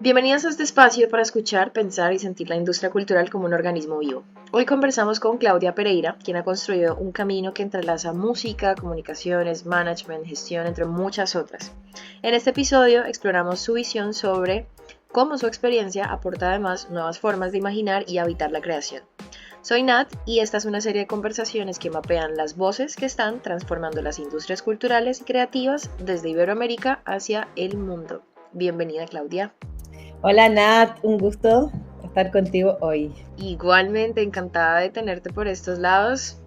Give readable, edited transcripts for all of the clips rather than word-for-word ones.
Bienvenidos a este espacio para escuchar, pensar y sentir la industria cultural como un organismo vivo. Hoy conversamos con Claudia Pereira, quien ha construido un camino que entrelaza música, comunicaciones, management, gestión, entre muchas otras. En este episodio exploramos su visión sobre cómo su experiencia aporta además nuevas formas de imaginar y habitar la creación. Soy Nat y esta es una serie de conversaciones que mapean las voces que están transformando las industrias culturales y creativas desde Iberoamérica hacia el mundo. Bienvenida, Claudia. Hola Nat, un gusto estar contigo hoy. Igualmente, encantada de tenerte por estos lados.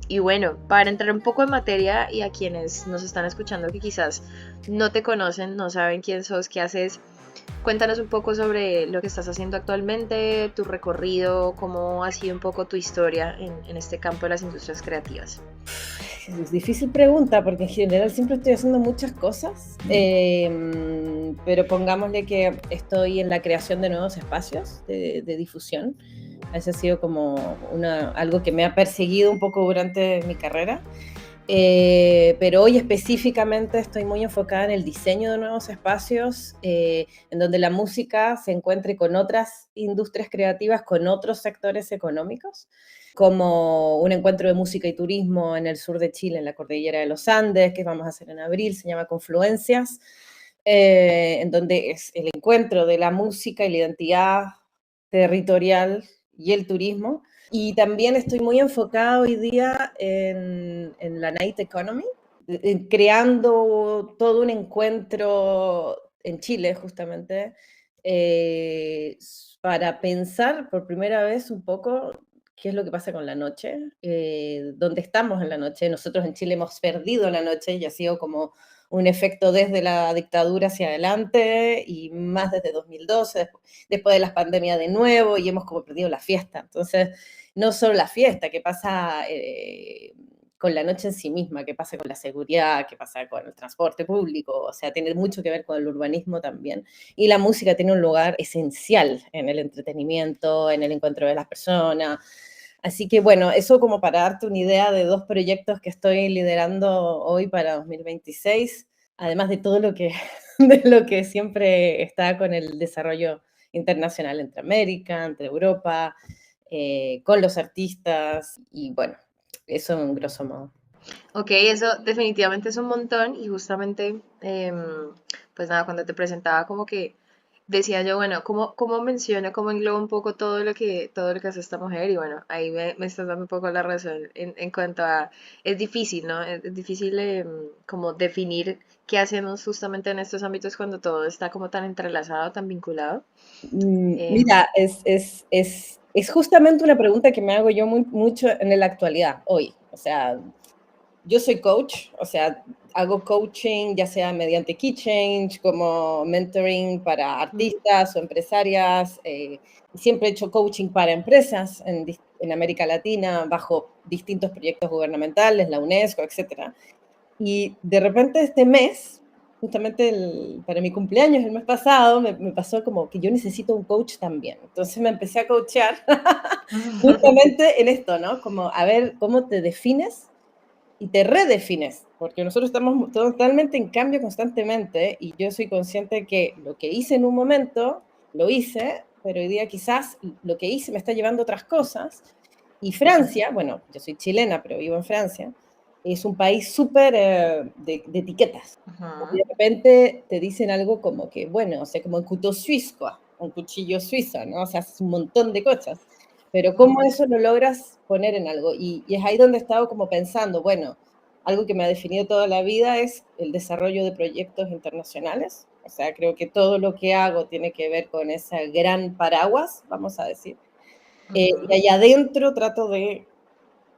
Y bueno, para entrar un poco en materia y a quienes nos están escuchando que quizás no te conocen, no saben quién sos, qué haces, cuéntanos un poco sobre lo que estás haciendo actualmente, tu recorrido, cómo ha sido un poco tu historia en este campo de las industrias creativas. Es difícil pregunta porque en general siempre estoy haciendo muchas cosas, pero pongámosle que estoy en la creación de nuevos espacios de difusión. Eso ha sido como algo que me ha perseguido un poco durante mi carrera. Pero hoy específicamente estoy muy enfocada en el diseño de nuevos espacios, en donde la música se encuentre con otras industrias creativas, con otros sectores económicos, como un encuentro de música y turismo en el sur de Chile, en la cordillera de los Andes, que vamos a hacer en abril, se llama Confluencias, en donde es el encuentro de la música y la identidad territorial y el turismo. Y también estoy muy enfocada hoy día en la Night Economy, creando todo un encuentro en Chile, justamente, eh, para pensar por primera vez un poco qué es lo que pasa con la noche, dónde estamos en la noche. Nosotros en Chile hemos perdido la noche y ha sido como un efecto desde la dictadura hacia adelante y más desde 2012, después de las pandemias de nuevo, y hemos como perdido la fiesta. Entonces, no solo la fiesta, qué pasa con la noche en sí misma, qué pasa con la seguridad, qué pasa con el transporte público, o sea, tiene mucho que ver con el urbanismo también. Y la música tiene un lugar esencial en el entretenimiento, en el encuentro de las personas. Así que bueno, eso como para darte una idea de dos proyectos que estoy liderando hoy para 2026, además de todo lo que, de lo que siempre está con el desarrollo internacional entre América, entre Europa, con los artistas y bueno, eso en grosso modo. Ok, eso definitivamente es un montón y justamente, pues nada, cuando te presentaba como que decía yo, bueno, ¿cómo menciono, cómo englobo un poco todo lo que hace esta mujer? Y bueno, ahí me estás dando un poco la razón en cuanto a, es difícil, ¿no? Es difícil como definir qué hacemos justamente en estos ámbitos cuando todo está como tan entrelazado, tan vinculado. Em, Mira, es justamente una pregunta que me hago yo mucho en la actualidad, hoy. O sea, yo soy coach, o sea, hago coaching ya sea mediante Key Change, como mentoring para Ujú. artistas o empresarias. Siempre he hecho coaching para empresas en América Latina, bajo distintos proyectos gubernamentales, la UNESCO, etcétera. Y de repente este mes, justamente para mi cumpleaños el mes pasado, me pasó como que yo necesito un coach también. Entonces me empecé a coachear justamente en esto, ¿no? Como a ver cómo te defines y te redefines, porque nosotros estamos totalmente en cambio constantemente y yo soy consciente que lo que hice en un momento, lo hice, pero hoy día quizás lo que hice me está llevando a otras cosas. Y Francia, bueno, yo soy chilena, pero vivo en Francia, es un país súper de etiquetas. Y Ujú. de repente te dicen algo como que, bueno, o sea, como un couteau suisse, quoi, un cuchillo suizo, ¿no? O sea, haces un montón de cosas. Pero ¿cómo eso lo logras poner en algo? Y es ahí donde he estado como pensando, bueno, algo que me ha definido toda la vida es el desarrollo de proyectos internacionales. O sea, creo que todo lo que hago tiene que ver con ese gran paraguas, vamos a decir. Y Ujú. allá adentro trato de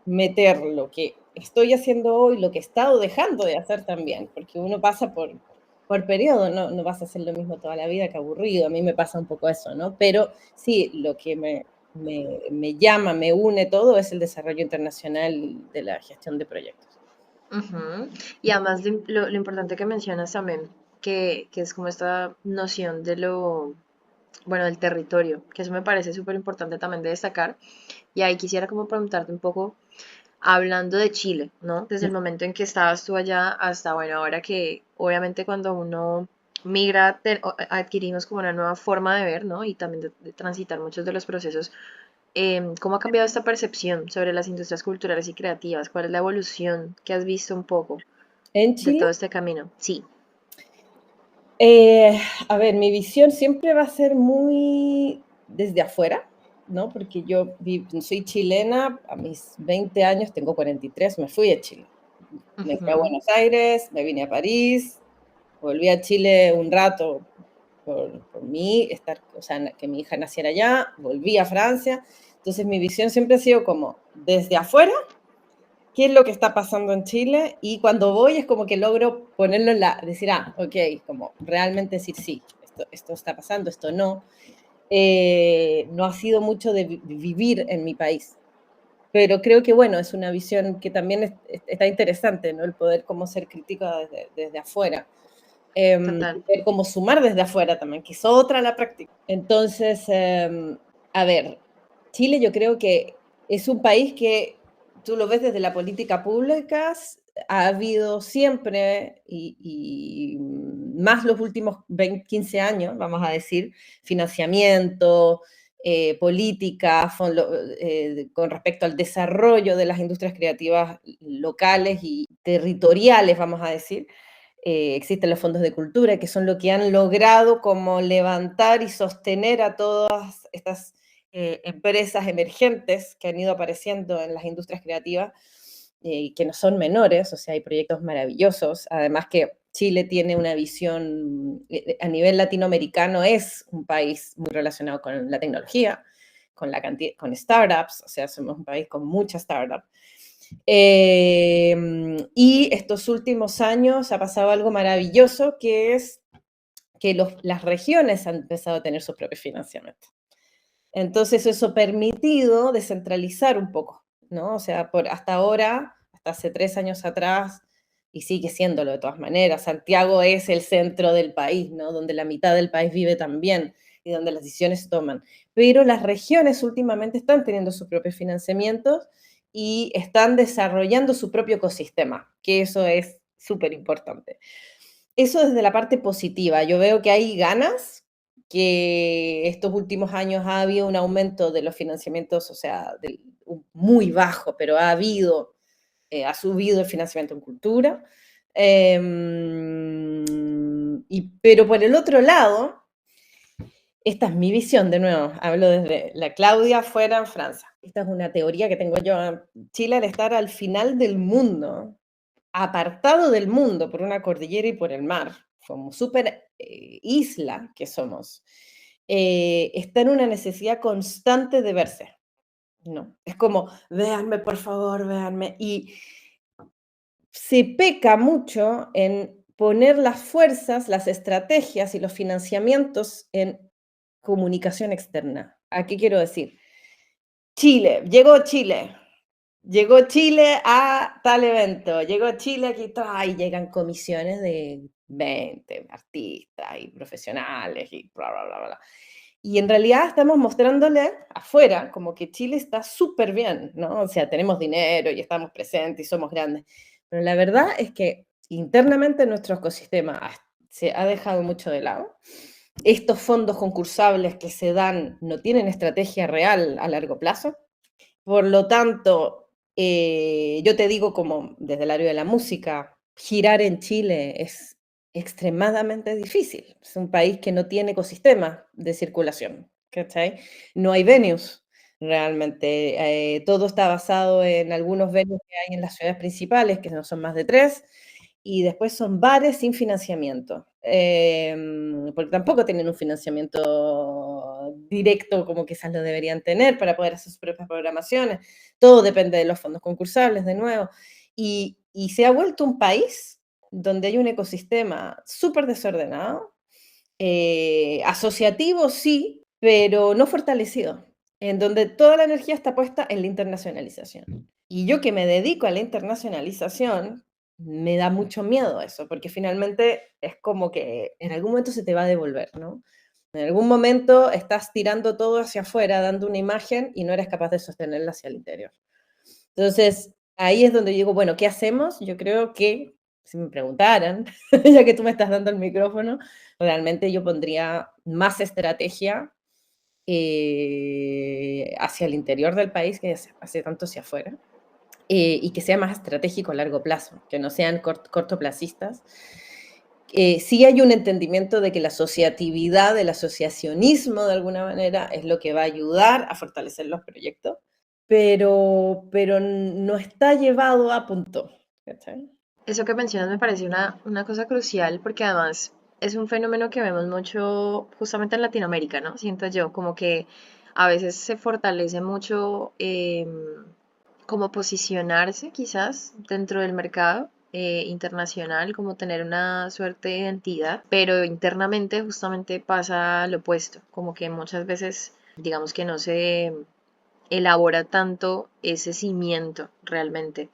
meter lo que estoy haciendo hoy, lo que he estado dejando de hacer también, porque uno pasa por periodo, no vas a hacer lo mismo toda la vida, que aburrido, a mí me pasa un poco eso, ¿no? Pero sí, lo que me llama, me une todo es el desarrollo internacional de la gestión de proyectos. Ujú. Y además lo importante que mencionas también, que es como esta noción de bueno, del territorio, que eso me parece súper importante también de destacar. Y ahí quisiera como preguntarte un poco, hablando de Chile, ¿no? Desde el momento en que estabas tú allá hasta, bueno, ahora que obviamente cuando uno migra, adquirimos como una nueva forma de ver, ¿no? Y también de transitar muchos de los procesos. ¿Cómo ha cambiado esta percepción sobre las industrias culturales y creativas? ¿Cuál es la evolución que has visto un poco En de Chile, todo este camino? Sí. eh, a ver, mi visión siempre va a ser muy desde afuera, ¿no? Porque yo soy chilena, a mis 20 años, tengo 43, me fui a Chile. Me fui a Ujú. Buenos Aires, me vine a París, volví a Chile un rato por mí, o sea, que mi hija naciera allá, volví a Francia. Entonces mi visión siempre ha sido como desde afuera, qué es lo que está pasando en Chile, y cuando voy es como que logro ponerlo decir, ok, como realmente decir sí, esto está pasando, esto no. No ha sido mucho de vivir en mi país, pero creo que, bueno, es una visión que también está interesante, ¿no? El poder como ser crítica desde afuera. Total. Y ver cómo sumar desde afuera también, que es otra la práctica. Entonces, a ver, Chile yo creo que es un país que tú lo ves desde la política pública, ha habido siempre, y más los últimos 20, 15 años, vamos a decir, financiamiento, política con respecto al desarrollo de las industrias creativas locales y territoriales, vamos a decir. Existen los fondos de cultura, que son lo que han logrado como levantar y sostener a todas estas empresas emergentes que han ido apareciendo en las industrias creativas, que no son menores, o sea, hay proyectos maravillosos. Además que Chile tiene una visión, a nivel latinoamericano, es un país muy relacionado con la tecnología, con startups, o sea, somos un país con muchas startups. Y estos últimos años ha pasado algo maravilloso, que es que las regiones han empezado a tener su propio financiamiento. Entonces eso ha permitido descentralizar un poco, ¿no? O sea, hasta ahora, hasta hace 3 años atrás, y sigue siéndolo de todas maneras, Santiago es el centro del país, ¿no? Donde la mitad del país vive también y donde las decisiones se toman. Pero las regiones últimamente están teniendo sus propios financiamientos y están desarrollando su propio ecosistema, que eso es súper importante. Eso desde la parte positiva. Yo veo que hay ganas, que estos últimos años ha habido un aumento de los financiamientos, o sea, muy bajo, pero ha subido el financiamiento en cultura. Pero por el otro lado, esta es mi visión, de nuevo, hablo desde la Claudia fuera en Francia. Esta es una teoría que tengo yo. Chile, al estar al final del mundo, apartado del mundo por una cordillera y por el mar, como súper isla que somos, está en una necesidad constante de verse, ¿no? Es como, véanme, por favor, véanme. Y se peca mucho en poner las fuerzas, las estrategias y los financiamientos en comunicación externa. ¿A qué quiero decir? Llegó Chile a tal evento, llegó Chile aquí, y llegan comisiones de 20 artistas y profesionales y bla, bla, bla, bla. Y en realidad estamos mostrándole afuera como que Chile está súper bien, ¿no? O sea, tenemos dinero y estamos presentes y somos grandes. Pero la verdad es que internamente nuestro ecosistema se ha dejado mucho de lado. Estos fondos concursables que se dan no tienen estrategia real a largo plazo. Por lo tanto, yo te digo, como desde el área de la música, girar en Chile es extremadamente difícil. Es un país que no tiene ecosistema de circulación, ¿cachai? No hay venues realmente. Todo está basado en algunos venues que hay en las ciudades principales, que no son más de tres, y después son bares sin financiamiento, porque tampoco tienen un financiamiento directo como quizás lo deberían tener para poder hacer sus propias programaciones. Todo depende de los fondos concursables, de nuevo. Y se ha vuelto un país donde hay un ecosistema súper desordenado, asociativo sí, pero no fortalecido, en donde toda la energía está puesta en la internacionalización. Y yo, que me dedico a la internacionalización, me da mucho miedo eso, porque finalmente es como que en algún momento se te va a devolver, ¿no? En algún momento estás tirando todo hacia afuera, dando una imagen y no eres capaz de sostenerla hacia el interior. Entonces, ahí es donde digo, bueno, ¿qué hacemos? Yo creo que Si me preguntaran, ya que tú me estás dando el micrófono, realmente yo pondría más estrategia hacia el interior del país que hacia tanto hacia afuera, y que sea más estratégico a largo plazo, que no sean cortoplacistas. Sí hay un entendimiento de que la asociatividad, el asociacionismo de alguna manera es lo que va a ayudar a fortalecer los proyectos, pero no está llevado a punto. ¿Cachai? Eso que mencionas me parece una cosa crucial porque además es un fenómeno que vemos mucho justamente en Latinoamérica, ¿no? Siento yo, como que a veces se fortalece mucho como posicionarse quizás dentro del mercado internacional, como tener una suerte de identidad, pero internamente justamente pasa lo opuesto, como que muchas veces digamos que no se elabora tanto ese cimiento realmente.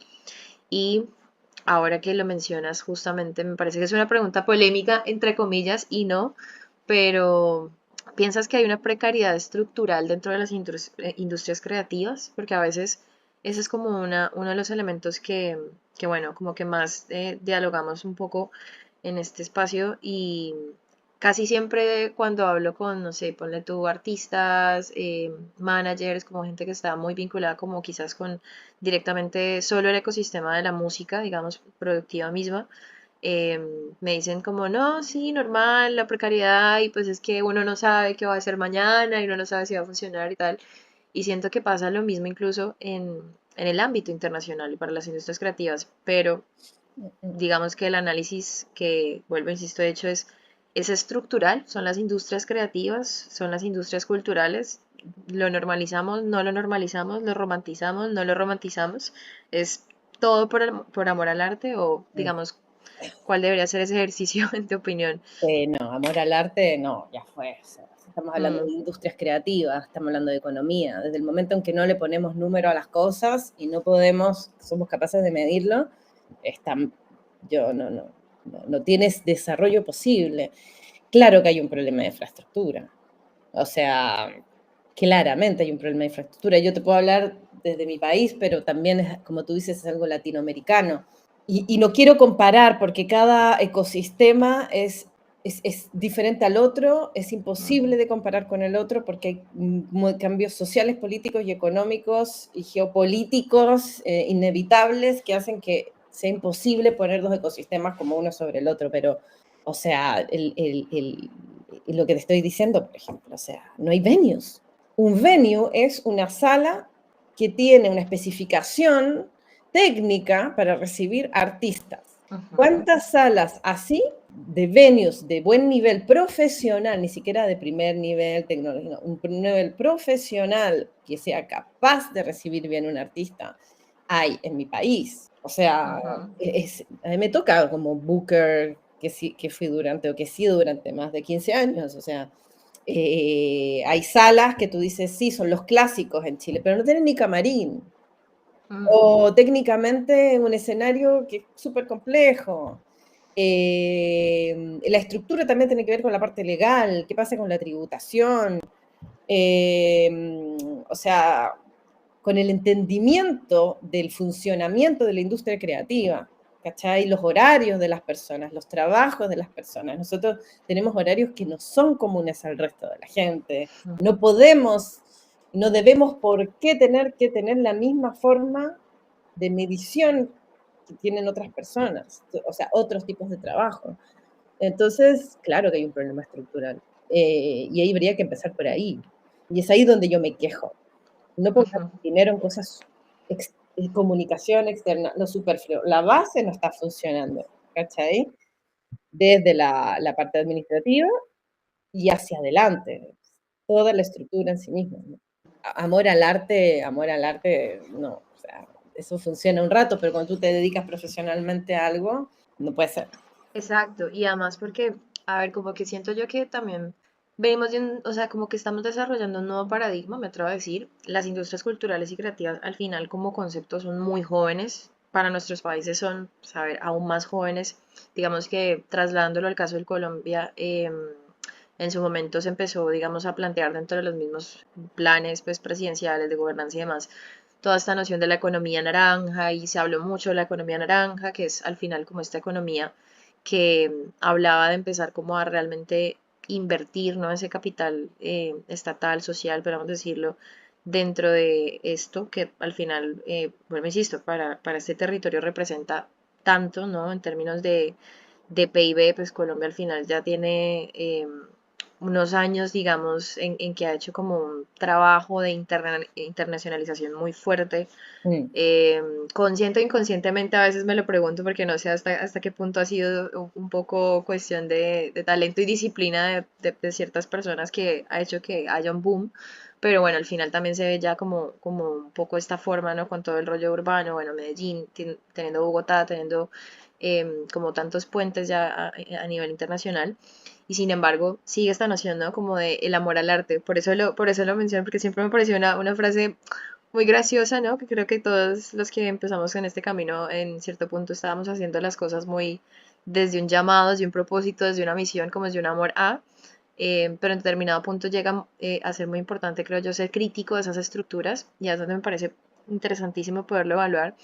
Y ahora que lo mencionas, justamente me parece que es una pregunta polémica, entre comillas, y no, pero ¿piensas que hay una precariedad estructural dentro de las industrias creativas? Porque a veces ese es como uno de los elementos que bueno, como que más dialogamos un poco en este espacio y casi siempre cuando hablo con, no sé, ponle tú artistas, managers, como gente que está muy vinculada como quizás con directamente solo el ecosistema de la música, digamos, productiva misma, eh, me dicen como, no, sí, normal, la precariedad y pues es que uno no sabe qué va a hacer mañana y uno no sabe si va a funcionar y tal. Y siento que pasa lo mismo incluso en el ámbito internacional y para las industrias creativas, pero digamos que el análisis que, vuelvo, insisto, de hecho es estructural, son las industrias creativas, son las industrias culturales, lo normalizamos, no lo normalizamos, lo romantizamos, no lo romantizamos, es todo por amor al arte o digamos, ¿cuál debería ser ese ejercicio en tu opinión? No, amor al arte, no, ya fue. O sea, si estamos hablando Mm, de industrias creativas, estamos hablando de economía. Desde el momento en que no le ponemos número a las cosas y no podemos, somos capaces de medirlo, está, yo no tienes desarrollo posible. Claro que hay un problema de infraestructura. O sea, claramente hay un problema de infraestructura. Yo te puedo hablar desde mi país, pero también, es, como tú dices, es algo latinoamericano. Y no quiero comparar porque cada ecosistema es diferente al otro, es imposible de comparar con el otro porque hay cambios sociales, políticos y económicos y geopolíticos inevitables que hacen que sea imposible poner dos ecosistemas como uno sobre el otro, pero, o sea, lo que te estoy diciendo, por ejemplo, o sea, no hay venues. Un venue es una sala que tiene una especificación técnica para recibir artistas. ujú. ¿Cuántas salas así de venues de buen nivel profesional, ni siquiera de primer nivel tecnológico, no, un nivel profesional que sea capaz de recibir bien un artista, hay en mi país? O sea, Ujú. a mí me toca como booker que, sí, que fui durante, o que sí durante más de 15 años, o sea, hay salas que tú dices, sí, son los clásicos en Chile, pero no tienen ni camarín. Mm. O técnicamente un escenario que es súper complejo. La estructura también tiene que ver con la parte legal, qué pasa con la tributación, eh, o sea, con el entendimiento del funcionamiento de la industria creativa, ¿cachai? Los horarios de las personas, los trabajos de las personas. Nosotros tenemos horarios que no son comunes al resto de la gente. No podemos, no debemos por qué tener que tener la misma forma de medición que tienen otras personas, o sea, otros tipos de trabajo. Entonces, claro que hay un problema estructural. Y ahí habría que empezar por ahí. Y es ahí donde yo me quejo. No pongamos Ujú. dinero en cosas, comunicación externa, lo superfluo. La base no está funcionando, ¿cachai? Desde la parte administrativa y hacia adelante. Toda la estructura en sí misma, ¿no? Amor al arte, no. O sea, eso funciona un rato, pero cuando tú te dedicas profesionalmente a algo, no puede ser. Exacto, y además porque, a ver, como que siento yo que también venimos de o sea, como que estamos desarrollando un nuevo paradigma, me atrevo a decir, las industrias culturales y creativas al final como concepto son muy jóvenes, para nuestros países son, pues, a ver, aún más jóvenes, digamos que trasladándolo al caso de Colombia, en su momento se empezó, digamos, a plantear dentro de los mismos planes, pues, presidenciales de gobernanza y demás, toda esta noción de la economía naranja y se habló mucho de la economía naranja, que es al final como esta economía que hablaba de empezar como a realmente invertir, ¿no? Ese capital estatal, social, pero vamos a decirlo, dentro de esto que al final, bueno, insisto, para este territorio representa tanto, ¿no? En términos de PIB, pues Colombia al final ya tiene unos años, digamos, en que ha hecho como un trabajo de internacionalización muy fuerte. Mm. Consciente o inconscientemente a veces me lo pregunto porque no sé hasta qué punto ha sido un poco cuestión de talento y disciplina de ciertas personas que ha hecho que haya un boom. Pero bueno, al final también se ve ya como un poco esta forma, ¿no? Con todo el rollo urbano, bueno, Medellín, teniendo Bogotá, teniendo como tantos puentes ya a nivel internacional. Y sin embargo, sigue esta noción, ¿no? Como de el amor al arte. Por eso lo menciono, porque siempre me pareció una frase muy graciosa, ¿no? Que creo que todos los que empezamos en este camino, en cierto punto estábamos haciendo las cosas muy desde un llamado, desde un propósito, desde una misión, como desde un amor a, pero en determinado punto llega a ser muy importante, creo yo, ser crítico de esas estructuras y es donde me parece interesantísimo poderlo evaluar.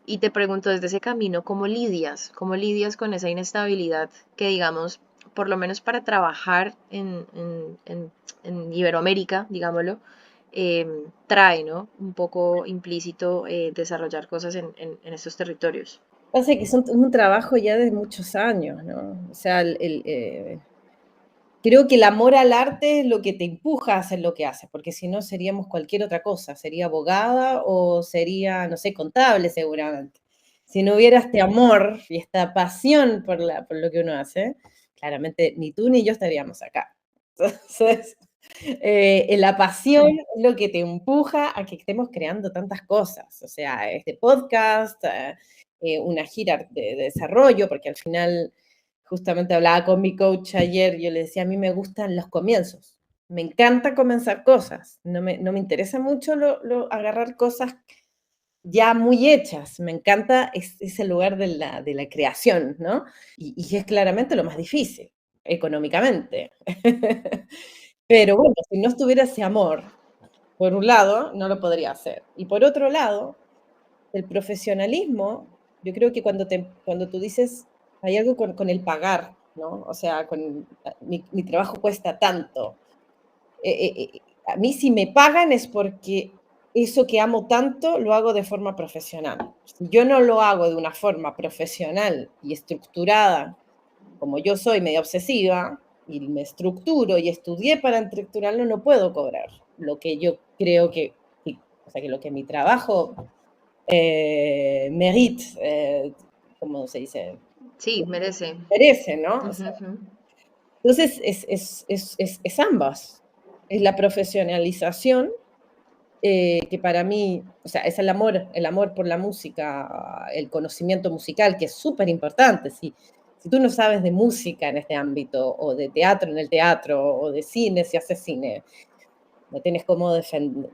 Y te pregunto desde ese camino, ¿cómo lidias con esa inestabilidad que, digamos, por lo menos para trabajar en Iberoamérica, digámoslo, trae, ¿no? Un poco implícito desarrollar cosas en estos territorios. Pasa que es un trabajo ya de muchos años, ¿no? O sea, creo que el amor al arte es lo que te empuja a hacer lo que haces, porque si no seríamos cualquier otra cosa, sería abogada o sería, no sé, contable seguramente. Si no hubiera este amor y esta pasión por lo que uno hace, claramente ni tú ni yo estaríamos acá. Entonces, la pasión es lo que te empuja a que estemos creando tantas cosas, o sea, este podcast, una gira de desarrollo, porque al final justamente hablaba con mi coach ayer, yo le decía, a mí me gustan los comienzos, me encanta comenzar cosas, no me interesa mucho agarrar cosas ya muy hechas, me encanta ese lugar de la creación, ¿no? Y es claramente lo más difícil, económicamente. Pero bueno, si no estuviera ese amor, por un lado, no lo podría hacer. Y por otro lado, el profesionalismo, yo creo que cuando tú dices, hay algo con el pagar, ¿no? O sea, mi trabajo cuesta tanto. A mí si me pagan es porque eso que amo tanto lo hago de forma profesional. Si yo no lo hago de una forma profesional y estructurada, como yo soy medio obsesiva y me estructuro y estudié para estructurarlo, no puedo cobrar lo que yo creo o sea, que lo que mi trabajo merite, ¿cómo se dice? Sí, merece. Merece, ¿no? O Ujú, sea, ujú. entonces es ambas. Es la profesionalización, que para mí, o sea, es el amor por la música, el conocimiento musical, que es súper importante. Si tú no sabes de música en este ámbito, o de teatro en el teatro, o de cine si haces cine, no tienes cómo defender,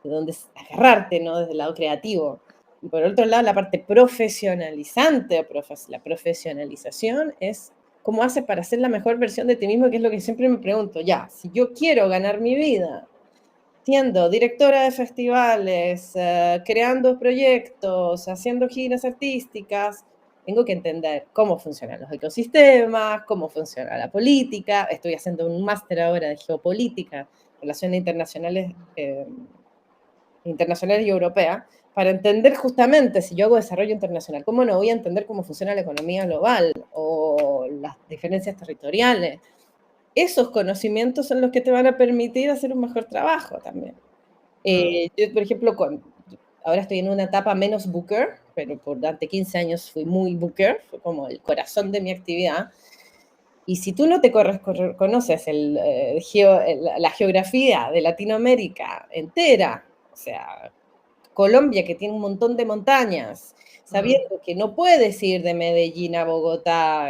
de dónde agarrarte, ¿no? Desde el lado creativo. Y por otro lado, la parte profesionalizante, la profesionalización es cómo haces para ser la mejor versión de ti mismo, que es lo que siempre me pregunto. Ya, si yo quiero ganar mi vida siendo directora de festivales, creando proyectos, haciendo giras artísticas, tengo que entender cómo funcionan los ecosistemas, cómo funciona la política. Estoy haciendo un máster ahora de geopolítica, relaciones internacionales y europeas, para entender justamente si yo hago desarrollo internacional, cómo no voy a entender cómo funciona la economía global o las diferencias territoriales. Esos conocimientos son los que te van a permitir hacer un mejor trabajo también. Mm. Yo, por ejemplo, ahora estoy en una etapa menos booker, pero durante 15 años fui muy booker, fue como el corazón de mi actividad. Y si tú no te conoces la geografía de Latinoamérica entera, o sea, Colombia, que tiene un montón de montañas, Mm. sabiendo que no puedes ir de Medellín a Bogotá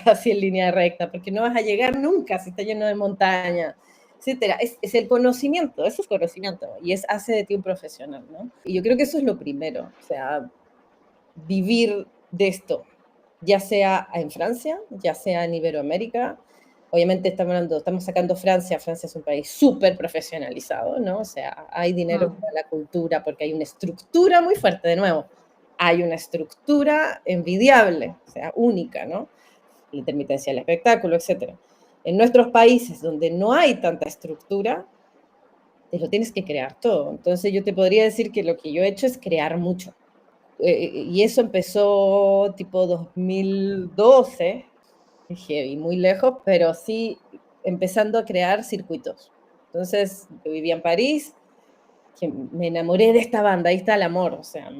así en línea recta, porque no vas a llegar nunca si está lleno de montañas, etcétera. Es el conocimiento, eso es conocimiento, y hace de ti un profesional, ¿no? Y yo creo que eso es lo primero, o sea, vivir de esto, ya sea en Francia, ya sea en Iberoamérica, obviamente estamos sacando Francia. Francia es un país súper profesionalizado, ¿no? O sea, hay dinero Mm, para la cultura porque hay una estructura muy fuerte, de nuevo. Hay una estructura envidiable, o sea, única, ¿no? La intermitencia del espectáculo, etcétera. En nuestros países donde no hay tanta estructura, te lo tienes que crear todo. Entonces yo te podría decir que lo que yo he hecho es crear mucho. Y eso empezó tipo 2012, heavy, muy lejos, pero sí empezando a crear circuitos. Entonces yo vivía en París, que me enamoré de esta banda, ahí está el amor, o sea,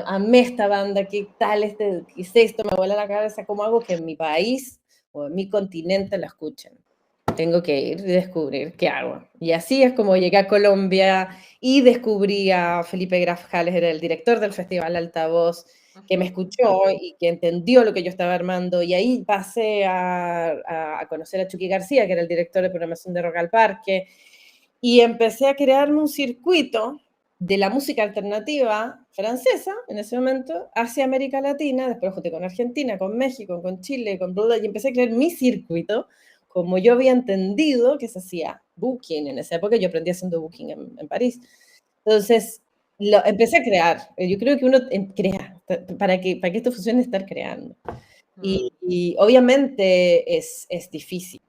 amé esta banda, qué tal, qué es esto, me vuela la cabeza, ¿cómo hago que en mi país o en mi continente la escuchen? Tengo que ir y descubrir qué hago. Y así es como llegué a Colombia y descubrí a Felipe Grajales, era el director del Festival Altavoz, que me ujú, escuchó y que entendió lo que yo estaba armando. Y ahí pasé a conocer a Chucky García, que era el director de programación de Rock al Parque, y empecé a crearme un circuito de la música alternativa francesa en ese momento hacia América Latina, después junté con Argentina, con México, con Chile, con Bolivia, y empecé a crear mi circuito como yo había entendido que se hacía booking en esa época. Yo aprendí haciendo booking en París. Entonces, empecé a crear. Yo creo que uno crea, para que esto funcione, estar creando. mm, Y obviamente es difícil.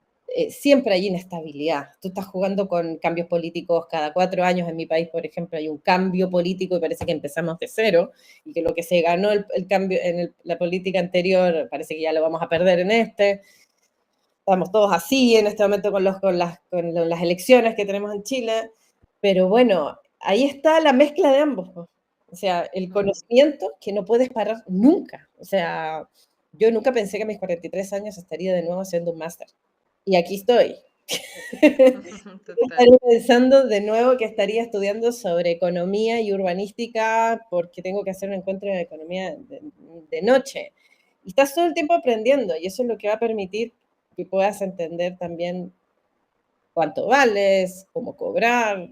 Siempre hay inestabilidad. Tú estás jugando con cambios políticos cada 4 años. En mi país, por ejemplo, hay un cambio político y parece que empezamos de cero y que lo que se ganó el cambio en la política anterior parece que ya lo vamos a perder en este. Estamos todos así en este momento con las elecciones que tenemos en Chile, pero bueno, ahí está la mezcla de ambos, ¿no? O sea, el mm. conocimiento que no puedes parar nunca. O sea, yo nunca pensé que a mis 43 años estaría de nuevo haciendo un máster. Y aquí estoy. Total. Estaría pensando de nuevo que estaría estudiando sobre economía y urbanística porque tengo que hacer un encuentro de economía de noche. Y estás todo el tiempo aprendiendo y eso es lo que va a permitir que puedas entender también cuánto vales, cómo cobrar.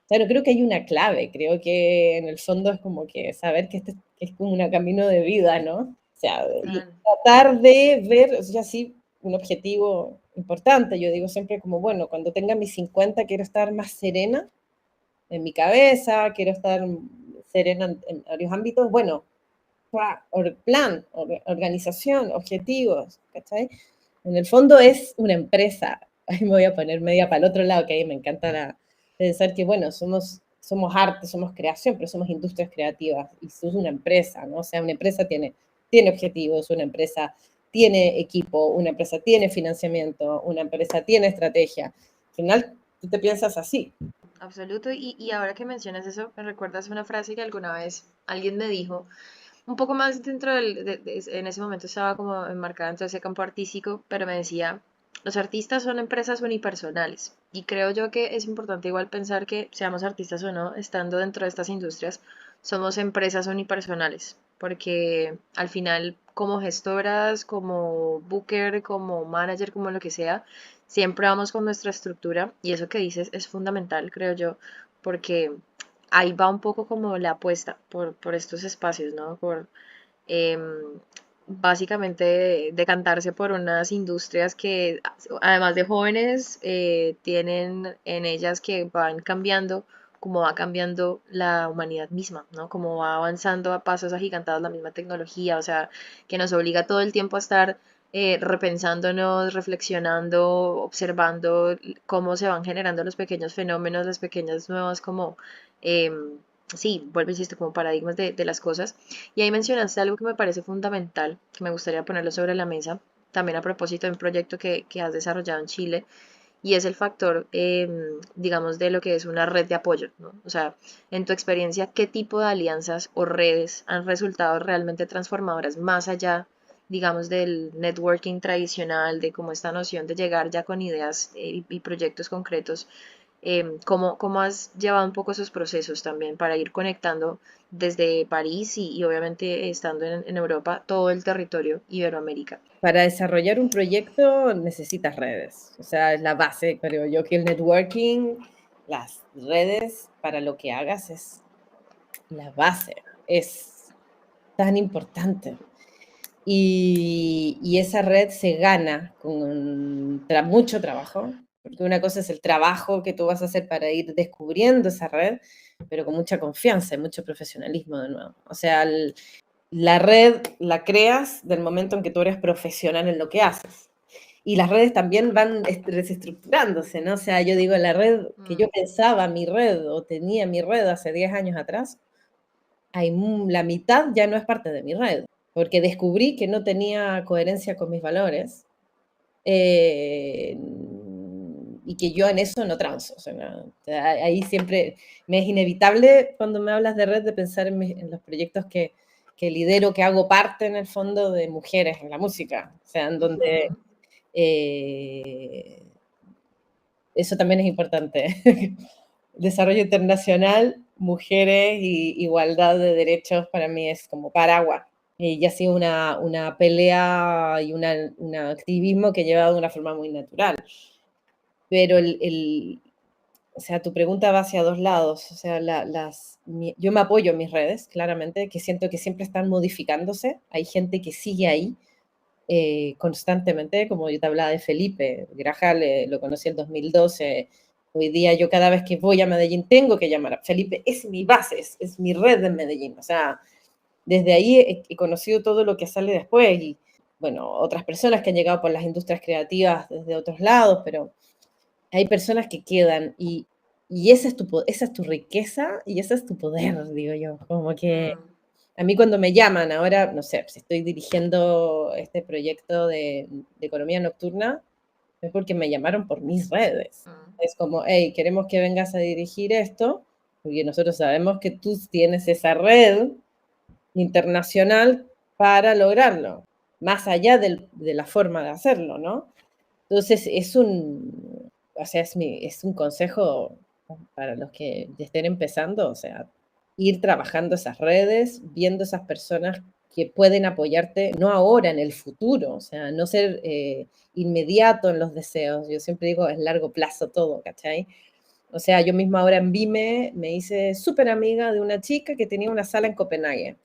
Claro, creo que hay una clave, creo que en el fondo es como que saber que este es como un camino de vida, ¿no? O sea, y Total. tratar de ver, o sea, sí, un objetivo importante. Yo digo siempre como, bueno, cuando tenga mis 50 quiero estar más serena en mi cabeza, quiero estar serena en varios ámbitos. Bueno, plan, organización, objetivos, ¿cachai? En el fondo es una empresa. Ahí me voy a poner media para el otro lado, que ahí me encanta pensar que, bueno, somos arte, somos creación, pero somos industrias creativas y es una empresa, ¿no? O sea, una empresa tiene objetivos, una empresa tiene equipo, una empresa tiene financiamiento, una empresa tiene estrategia. Al final, tú te piensas así. Absoluto. Y ahora que mencionas eso, me recuerdas una frase que alguna vez alguien me dijo, un poco más dentro en ese momento estaba como enmarcada dentro de ese campo artístico, pero me decía, los artistas son empresas unipersonales. Y creo yo que es importante igual pensar que seamos artistas o no, estando dentro de estas industrias, somos empresas unipersonales, porque al final como gestoras, como booker, como manager, como lo que sea, siempre vamos con nuestra estructura y eso que dices es fundamental, creo yo, porque ahí va un poco como la apuesta por estos espacios, ¿no? Por em, básicamente decantarse por unas industrias que, además de jóvenes, tienen en ellas que van cambiando, como va cambiando la humanidad misma, ¿no? Como va avanzando a pasos agigantados la misma tecnología, o sea, que nos obliga todo el tiempo a estar repensándonos, reflexionando, observando cómo se van generando los pequeños fenómenos, las pequeñas nuevas como, sí, vuelvo, insisto, como paradigmas de las cosas. Y ahí mencionaste algo que me parece fundamental, que me gustaría ponerlo sobre la mesa, también a propósito de un proyecto que has desarrollado en Chile, y es el factor, digamos, de lo que es una red de apoyo, ¿no? O sea, en tu experiencia, ¿qué tipo de alianzas o redes han resultado realmente transformadoras más allá, digamos, del networking tradicional, de como esta noción de llegar ya con ideas y proyectos concretos? ¿Cómo has llevado un poco esos procesos también para ir conectando desde París y obviamente estando en Europa todo el territorio Iberoamérica? Para desarrollar un proyecto necesitas redes, o sea, es la base, creo yo, que el networking, las redes para lo que hagas es la base, es tan importante. y esa red se gana con mucho trabajo, porque una cosa es el trabajo que tú vas a hacer para ir descubriendo esa red, pero con mucha confianza y mucho profesionalismo de nuevo. O sea, la red la creas del momento en que tú eres profesional en lo que haces. Y las redes también van desestructurándose, ¿no? O sea, yo digo, la red que yo Mm, pensaba, mi red, o tenía mi red hace 10 años atrás, la mitad ya no es parte de mi red, porque descubrí que no tenía coherencia con mis valores, eh, y que yo en eso no transo. O sea, o sea, ahí siempre me es inevitable cuando me hablas de red de pensar en los proyectos que lidero, que hago parte en el fondo de mujeres en la música, o sea, en donde ujú. eh, eso también es importante. Desarrollo internacional, mujeres y igualdad de derechos para mí es como paraguas. Y ha sido una pelea y un activismo que he llevado de una forma muy natural. Pero o sea, tu pregunta va hacia dos lados. O sea, yo me apoyo en mis redes, claramente, que siento que siempre están modificándose. Hay gente que sigue ahí constantemente, como yo te hablaba de Felipe Grajal, lo conocí en 2012. Hoy día yo cada vez que voy a Medellín tengo que llamar a Felipe, es mi base, es mi red en Medellín. O sea, desde ahí he conocido todo lo que sale después y, bueno, otras personas que han llegado por las industrias creativas desde otros lados, pero hay personas que quedan y esa es tu riqueza y ese es tu poder, digo yo. Como que Mm, a mí cuando me llaman ahora, no sé, si estoy dirigiendo este proyecto de economía nocturna, es porque me llamaron por mis redes. mm. Es como, hey, queremos que vengas a dirigir esto, porque nosotros sabemos que tú tienes esa red internacional para lograrlo, más allá de la forma de hacerlo, ¿no? Entonces, o sea, es un consejo para los que estén empezando, o sea, ir trabajando esas redes, viendo esas personas que pueden apoyarte, no ahora, en el futuro, o sea, no ser inmediato en los deseos. Yo siempre digo, es largo plazo todo, ¿cachai? O sea, yo misma ahora en Vime me hice súper amiga de una chica que tenía una sala en Copenhague.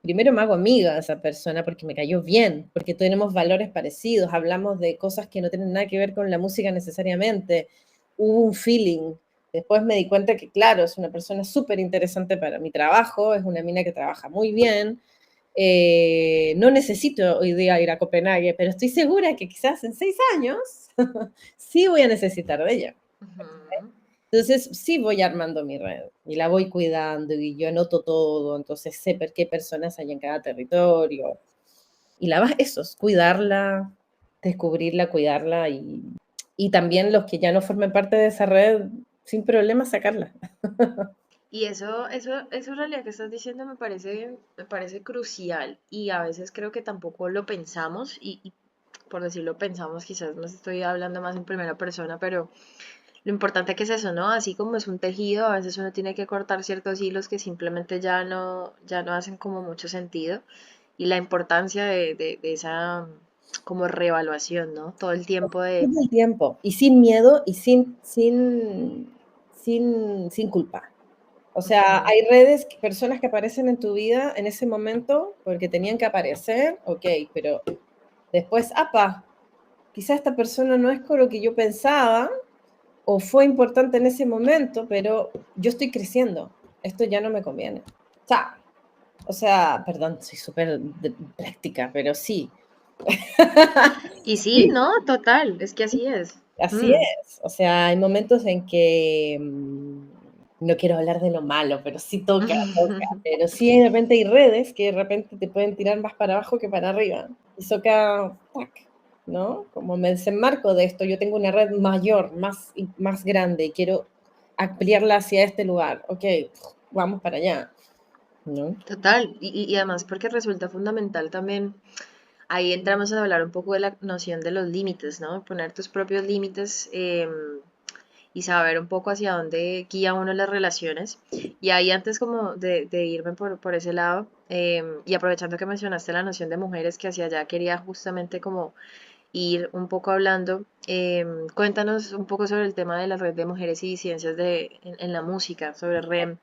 Primero me hago amiga de esa persona porque me cayó bien, porque tenemos valores parecidos, hablamos de cosas que no tienen nada que ver con la música necesariamente. Hubo un feeling. Después me di cuenta que, claro, es una persona súper interesante para mi trabajo, es una mina que trabaja muy bien. No necesito hoy día ir a Copenhague, pero estoy segura que quizás en 6 años sí voy a necesitar de ella. Ujú. Entonces, sí voy armando mi red y la voy cuidando y yo anoto todo, entonces sé por qué personas hay en cada territorio. Y eso es cuidarla, descubrirla, cuidarla y también los que ya no formen parte de esa red, sin problema sacarla. Y eso en realidad que estás diciendo me parece crucial y a veces creo que tampoco lo pensamos y por decirlo pensamos, quizás nos estoy hablando más en primera persona, pero lo importante que es eso, ¿no? Así como es un tejido, a veces uno tiene que cortar ciertos hilos que simplemente ya no hacen como mucho sentido y la importancia de esa como reevaluación, ¿no? Todo el tiempo de... Todo el tiempo y sin miedo y sin culpa. O sea, Ujú, hay personas que aparecen en tu vida en ese momento porque tenían que aparecer, ok, pero después, apa, quizá esta persona no es con lo que yo pensaba o fue importante en ese momento, pero yo estoy creciendo, esto ya no me conviene. Chao. O sea, perdón, soy súper práctica, pero sí. y sí, Sí, ¿no? Total, es que así es. así Mm. es. O sea, hay momentos en que no quiero hablar de lo malo, pero sí toca, toca. Pero sí, de repente hay redes que de repente te pueden tirar más para abajo que para arriba. Y toca, tac, ¿no? Como me desenmarco de esto, yo tengo una red mayor, más grande y quiero ampliarla hacia este lugar. Ok, vamos para allá, ¿no? Total, y además porque resulta fundamental también, ahí entramos a hablar un poco de la noción de los límites, ¿no? Poner tus propios límites y saber un poco hacia dónde guía uno las relaciones. Y ahí antes como de irme por ese lado, y aprovechando que mencionaste la noción de mujeres, que hacia allá quería justamente como ir un poco hablando, cuéntanos un poco sobre el tema de la red de mujeres y disidencias en la música, sobre REM.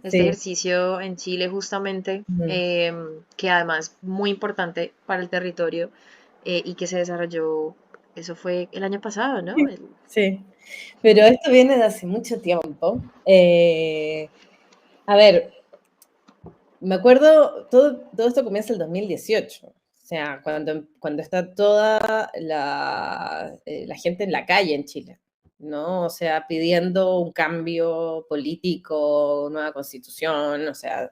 este Sí. ejercicio en Chile justamente, Ujú. que además muy importante para el territorio y que se desarrolló, eso fue el año pasado, ¿no? Sí, sí. Pero Mm, esto viene de hace mucho tiempo. A ver, me acuerdo, todo esto comienza el 2018, o sea, cuando está toda la gente en la calle en Chile, ¿no? O sea, pidiendo un cambio político, nueva constitución, o sea,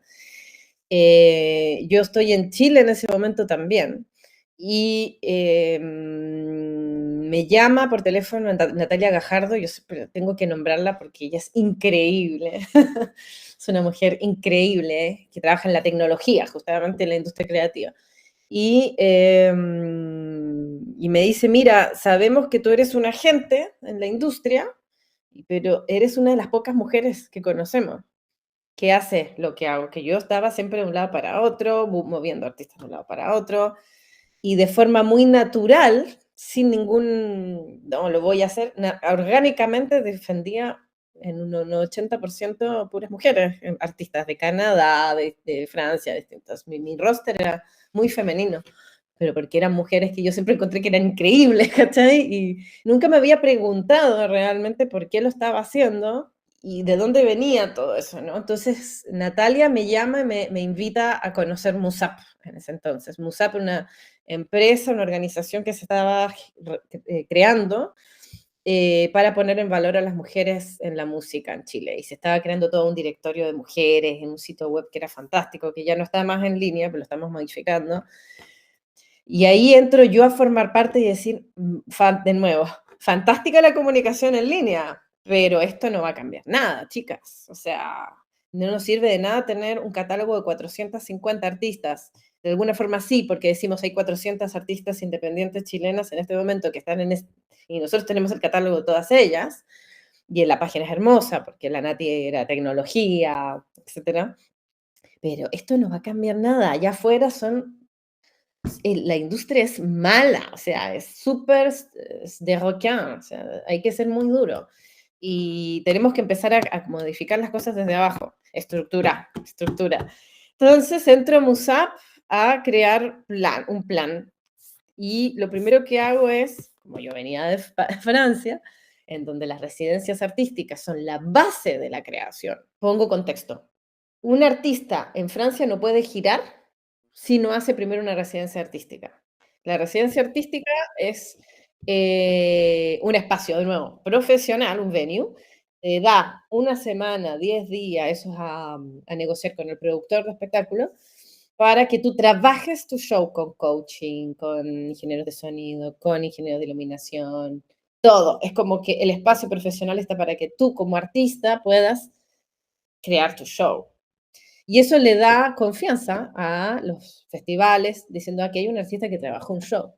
yo estoy en Chile en ese momento también, y me llama por teléfono Natalia Gajardo, yo siempre tengo que nombrarla porque ella es increíble. Es una mujer increíble, que trabaja en la tecnología, justamente en la industria creativa. Y me dice, mira, sabemos que tú eres un agente en la industria, pero eres una de las pocas mujeres que conocemos que hace lo que hago, que yo estaba siempre de un lado para otro, moviendo artistas de un lado para otro, y de forma muy natural, sin ningún, no lo voy a hacer, orgánicamente defendía en un 80% puras mujeres, artistas de Canadá, de Francia, distintos. Mi roster era muy femenino, pero porque eran mujeres que yo siempre encontré que eran increíbles, ¿cachai? Y nunca me había preguntado realmente por qué lo estaba haciendo y de dónde venía todo eso, ¿no? Entonces Natalia me llama y me invita a conocer Musap en ese entonces. Musap, una empresa, una organización que se estaba creando para poner en valor a las mujeres en la música en Chile. Y se estaba creando todo un directorio de mujeres en un sitio web que era fantástico, que ya no está más en línea, pero lo estamos modificando. Y ahí entro yo a formar parte y decir, de nuevo, fantástica la comunicación en línea, pero esto no va a cambiar nada, chicas. O sea, no nos sirve de nada tener un catálogo de 450 artistas. De alguna forma sí, porque decimos hay 400 artistas independientes chilenas en este momento que están y nosotros tenemos el catálogo de todas ellas, y en la página es hermosa, porque la Nati era tecnología, etcétera. Pero esto no va a cambiar nada. Allá afuera la industria es mala, o sea, es súper de requin, o sea, hay que ser muy duro. Y tenemos que empezar a modificar las cosas desde abajo, estructura, estructura. Entonces entro a Musap a crear un plan. Y lo primero que hago es, como yo venía de Francia, en donde las residencias artísticas son la base de la creación, pongo contexto. Un artista en Francia no puede girar si no hace primero una residencia artística. La residencia artística es un espacio, de nuevo, profesional, un venue, te da una semana, 10 días, eso es a negociar con el productor de espectáculo, para que tú trabajes tu show con coaching, con ingenieros de sonido, con ingenieros de iluminación, todo. Es como que el espacio profesional está para que tú como artista puedas crear tu show. Y eso le da confianza a los festivales, diciendo aquí hay un artista que trabajó un show.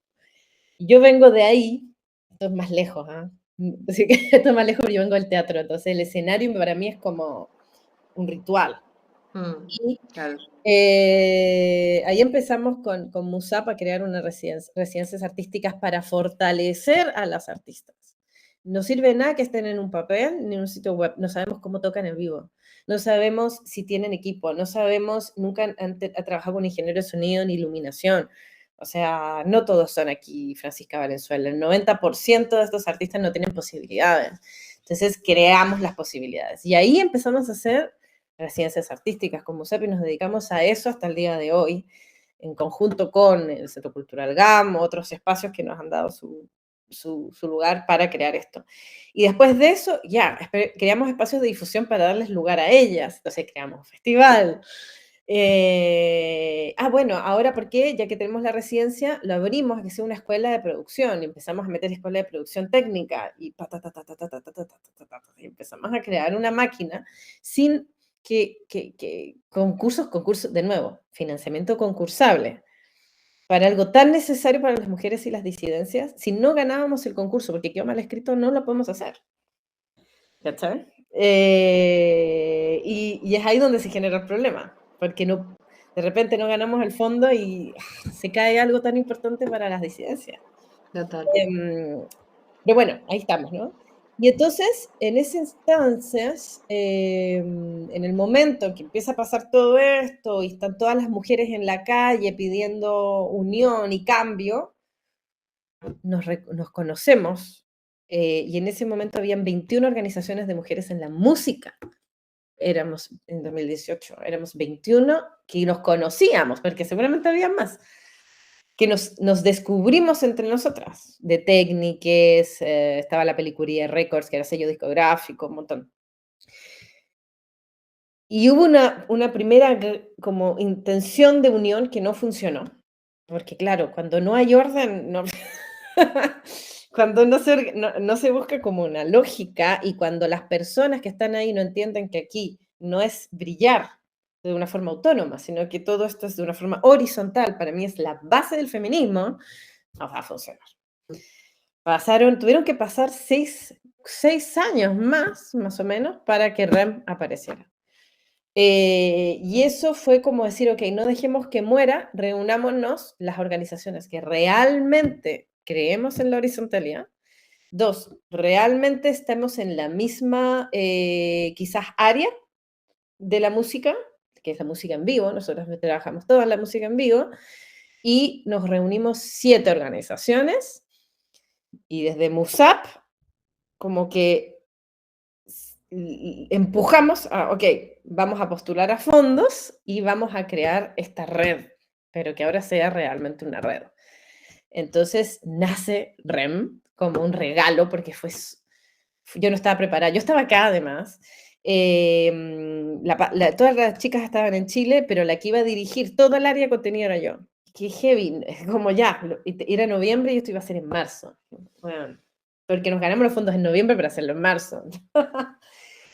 Yo vengo de ahí, esto es más lejos, ¿ah? Así que esto es más lejos, pero yo vengo del teatro, entonces el escenario para mí es como un ritual. mm, Y claro. ahí empezamos con Musap a crear unas residencias artísticas para fortalecer a las artistas. No sirve de nada que estén en un papel ni en un sitio web. No sabemos cómo tocan en vivo. No sabemos si tienen equipo. No sabemos, nunca han trabajado con ingeniero de sonido ni iluminación. O sea, no todos son aquí Francisca Valenzuela. El 90% de estos artistas no tienen posibilidades. Entonces creamos las posibilidades. Y ahí empezamos a hacer las ciencias artísticas como CEP y nos dedicamos a eso hasta el día de hoy, en conjunto con el Centro Cultural GAM, otros espacios que nos han dado su lugar para crear esto. Y después de eso, ya, creamos espacios de difusión para darles lugar a ellas. Entonces creamos un festival. Bueno, ahora, ¿por qué? Ya que tenemos la residencia, lo abrimos a que sea una escuela de producción y empezamos a meter escuela de producción técnica y, y empezamos a crear una máquina sin concursos, de nuevo, financiamiento concursable, para algo tan necesario para las mujeres y las disidencias, si no ganábamos el concurso porque quedó mal escrito, no lo podemos hacer. ¿Cachai? Y es ahí donde se genera el problema, porque no, de repente no ganamos el fondo y se cae algo tan importante para las disidencias. Total. Pero bueno, ahí estamos, ¿no? Y entonces, en esas instancias, en el momento que empieza a pasar todo esto y están todas las mujeres en la calle pidiendo unión y cambio, nos conocemos, y en ese momento habían 21 organizaciones de mujeres en la música. Éramos, en 2018, éramos 21 que nos conocíamos, porque seguramente había más, que nos descubrimos entre nosotras, de técnicas, estaba la Pelicuría Records, que era sello discográfico, un montón. Y hubo una primera como intención de unión que no funcionó, porque claro, cuando no hay orden, no, cuando no se busca como una lógica y cuando las personas que están ahí no entienden que aquí no es brillar de una forma autónoma, sino que todo esto es de una forma horizontal, para mí es la base del feminismo, no va a funcionar. Tuvieron que pasar seis años más o menos, para que REM apareciera. Y eso fue como decir, ok, no dejemos que muera, reunámonos las organizaciones que realmente creemos en la horizontalidad. Dos, realmente estemos en la misma, quizás, área de la música, que es la música en vivo, nosotros trabajamos toda la música en vivo, y nos reunimos 7 organizaciones, y desde MUSAP, como que empujamos a, ok, vamos a postular a fondos y vamos a crear esta red, pero que ahora sea realmente una red. Entonces nace REM como un regalo, porque yo no estaba preparada, yo estaba acá además, todas las chicas estaban en Chile, pero la que iba a dirigir todo el área de contenido era yo. Qué heavy, es como ya, era noviembre y esto iba a ser en marzo. Bueno, porque nos ganamos los fondos en noviembre para hacerlo en marzo.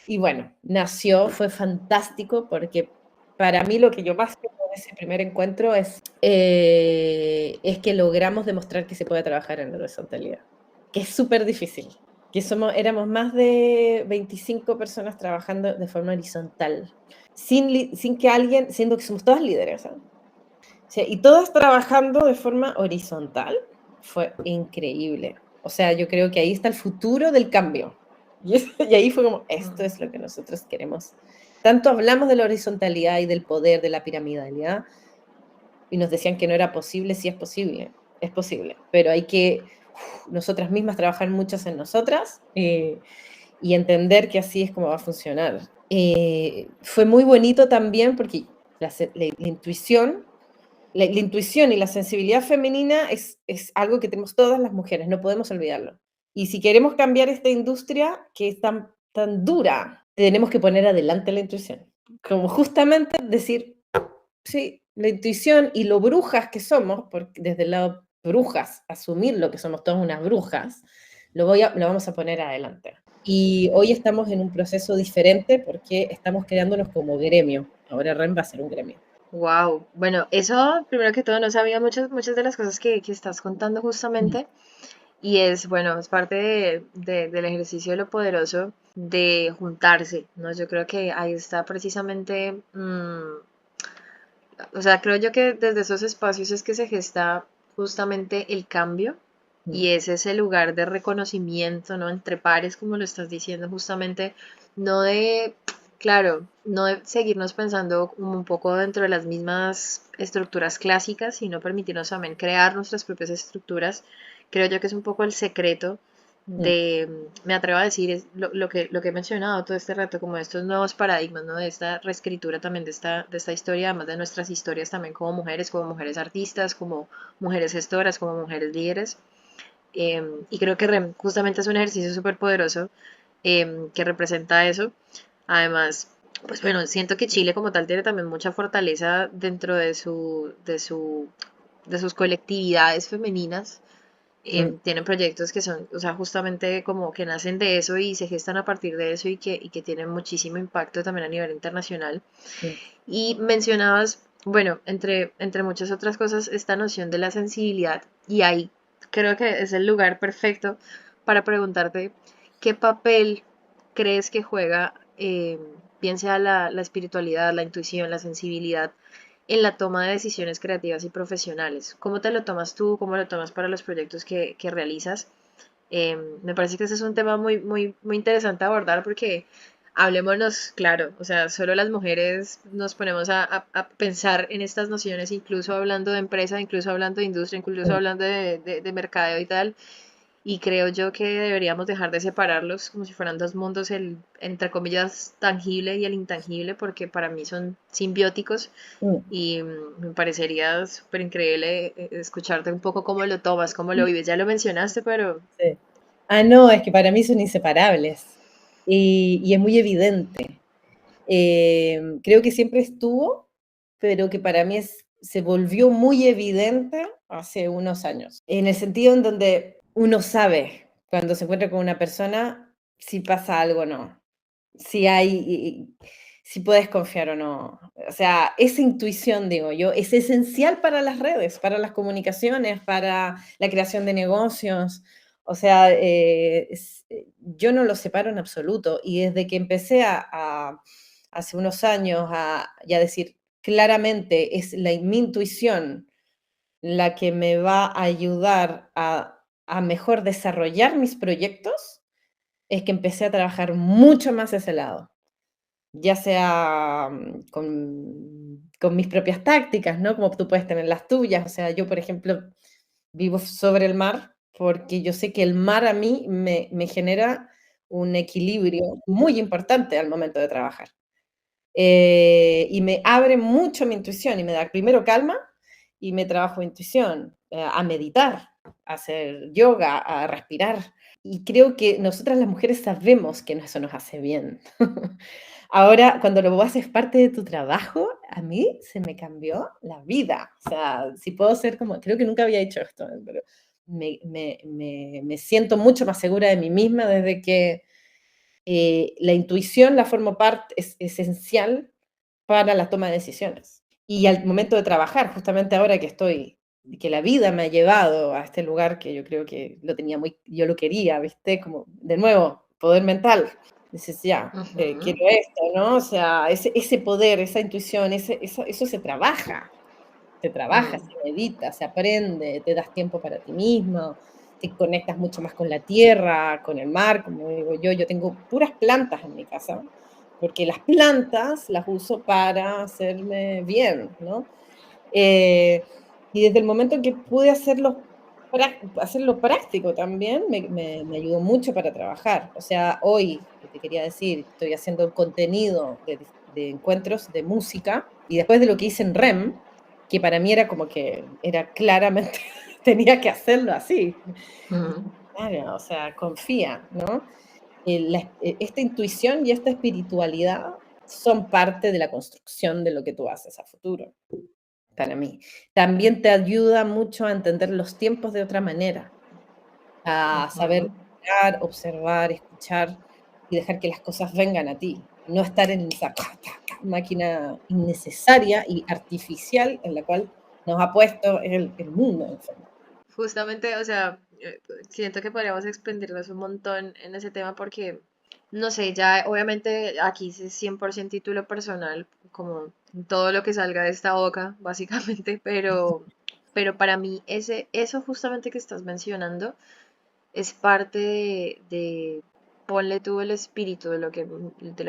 Y bueno, nació, fue fantástico porque para mí lo que yo más quiero de ese primer encuentro es que logramos demostrar que se puede trabajar en la horizontalidad, que es súper difícil, que éramos más de 25 personas trabajando de forma horizontal, sin que alguien, siendo que somos todas líderes, ¿eh? O sea, y todas trabajando de forma horizontal, fue increíble. O sea, yo creo que ahí está el futuro del cambio. Y ahí fue como, esto es lo que nosotros queremos. Tanto hablamos de la horizontalidad y del poder, de la piramidalidad, y nos decían que no era posible, sí es posible, pero hay que nosotras mismas trabajar muchas en nosotras, y entender que así es como va a funcionar. Fue muy bonito también porque la intuición, la intuición y la sensibilidad femenina es algo que tenemos todas las mujeres, no podemos olvidarlo. Y si queremos cambiar esta industria que es tan dura, tenemos que poner adelante la intuición. Como justamente decir, sí, la intuición y lo brujas que somos, porque desde el lado brujas, asumir lo que somos todas unas brujas, lo vamos a poner adelante. Y hoy estamos en un proceso diferente porque estamos creándonos como gremio. Ahora REM va a ser un gremio. Wow, bueno, eso primero que todo no sabía muchas de las cosas que estás contando justamente y es, bueno, es parte del ejercicio de lo poderoso de juntarse, ¿no? Yo creo que ahí está precisamente, o sea, creo yo que desde esos espacios es que se gesta justamente el cambio y es ese lugar de reconocimiento, ¿no? Entre pares, como lo estás diciendo, justamente, no de, claro, no de seguirnos pensando como un poco dentro de las mismas estructuras clásicas, sino permitirnos también crear nuestras propias estructuras. Creo yo que es un poco el secreto de, me atrevo a decir, es lo que he mencionado todo este rato, como estos nuevos paradigmas, ¿no? De esta reescritura también de esta historia, además de nuestras historias también como mujeres artistas, como mujeres gestoras, como mujeres líderes. Y creo que justamente es un ejercicio súper poderoso que representa eso. Además, pues bueno, siento que Chile como tal tiene también mucha fortaleza dentro de sus colectividades femeninas. Tienen proyectos que son, o sea, justamente como que nacen de eso y se gestan a partir de eso y que tienen muchísimo impacto también a nivel internacional. Y mencionabas, bueno, entre muchas otras cosas, esta noción de la sensibilidad y ahí creo que es el lugar perfecto para preguntarte qué papel crees que juega, bien sea la espiritualidad, la intuición, la sensibilidad en la toma de decisiones creativas y profesionales. ¿Cómo te lo tomas tú? ¿Cómo lo tomas para los proyectos que realizas? Me parece que ese es un tema muy, muy, muy interesante a abordar porque hablémonos claro, o sea, solo las mujeres nos ponemos a pensar en estas nociones, incluso hablando de empresa, incluso hablando de industria, incluso Mm, hablando de mercadeo y tal. Y creo yo que deberíamos dejar de separarlos como si fueran dos mundos, el, entre comillas, tangible y el intangible, porque para mí son simbióticos mm, y me parecería súper increíble escucharte un poco cómo lo tomas, cómo lo vives. Ya lo mencionaste, pero sí. Ah, no, es que para mí son inseparables y es muy evidente. Creo que siempre estuvo, pero que para mí se volvió muy evidente hace unos años, en el sentido en donde uno sabe cuando se encuentra con una persona si pasa algo o no, si hay, si puedes confiar o no. O sea, esa intuición, digo yo, es esencial para las redes, para las comunicaciones, para la creación de negocios. O sea, yo no lo separo en absoluto. Y desde que empecé hace unos años a ya decir claramente, es mi intuición la que me va a ayudar a mejor desarrollar mis proyectos, es que empecé a trabajar mucho más ese lado, ya sea con mis propias tácticas, ¿no? Como tú puedes tener las tuyas. O sea, yo, por ejemplo, vivo sobre el mar porque yo sé que el mar a mí me genera un equilibrio muy importante al momento de trabajar. Y me abre mucho mi intuición y me da primero calma y me trabajo intuición, a meditar, a hacer yoga, a respirar. Y creo que nosotras las mujeres sabemos que eso nos hace bien. Ahora, cuando lo haces parte de tu trabajo, a mí se me cambió la vida. O sea, si puedo ser como, creo que nunca había hecho esto, pero me siento mucho más segura de mí misma desde que la intuición la formo parte, es esencial para la toma de decisiones. Y al momento de trabajar, justamente ahora que estoy, que la vida me ha llevado a este lugar que yo creo que lo tenía muy, yo lo quería, ¿viste? Como, de nuevo, poder mental. Dices, ya, ujú, quiero esto, ¿no? O sea, ese poder, esa intuición, eso se trabaja, mm. se medita, se aprende, te das tiempo para ti mismo, te conectas mucho más con la tierra, con el mar, como digo yo tengo puras plantas en mi casa, porque las plantas las uso para hacerme bien, ¿no? Eh, y desde el momento en que pude hacerlo práctico también, me ayudó mucho para trabajar. O sea, hoy, que te quería decir, estoy haciendo un contenido de encuentros de música y después de lo que hice en REM, que para mí era como que era claramente, tenía que hacerlo así. Ujú. Claro, o sea, confía, ¿no? Esta intuición y esta espiritualidad son parte de la construcción de lo que tú haces a futuro para mí. También te ayuda mucho a entender los tiempos de otra manera, a saber Ujú. mirar, observar, escuchar y dejar que las cosas vengan a ti. No estar en esa máquina innecesaria y artificial en la cual nos ha puesto el mundo, en el fondo. Justamente, o sea, siento que podríamos expandirnos un montón en ese tema porque, no sé, ya obviamente aquí es 100% título personal, como todo lo que salga de esta boca, básicamente, pero para mí eso justamente que estás mencionando es parte ponle tú el espíritu de lo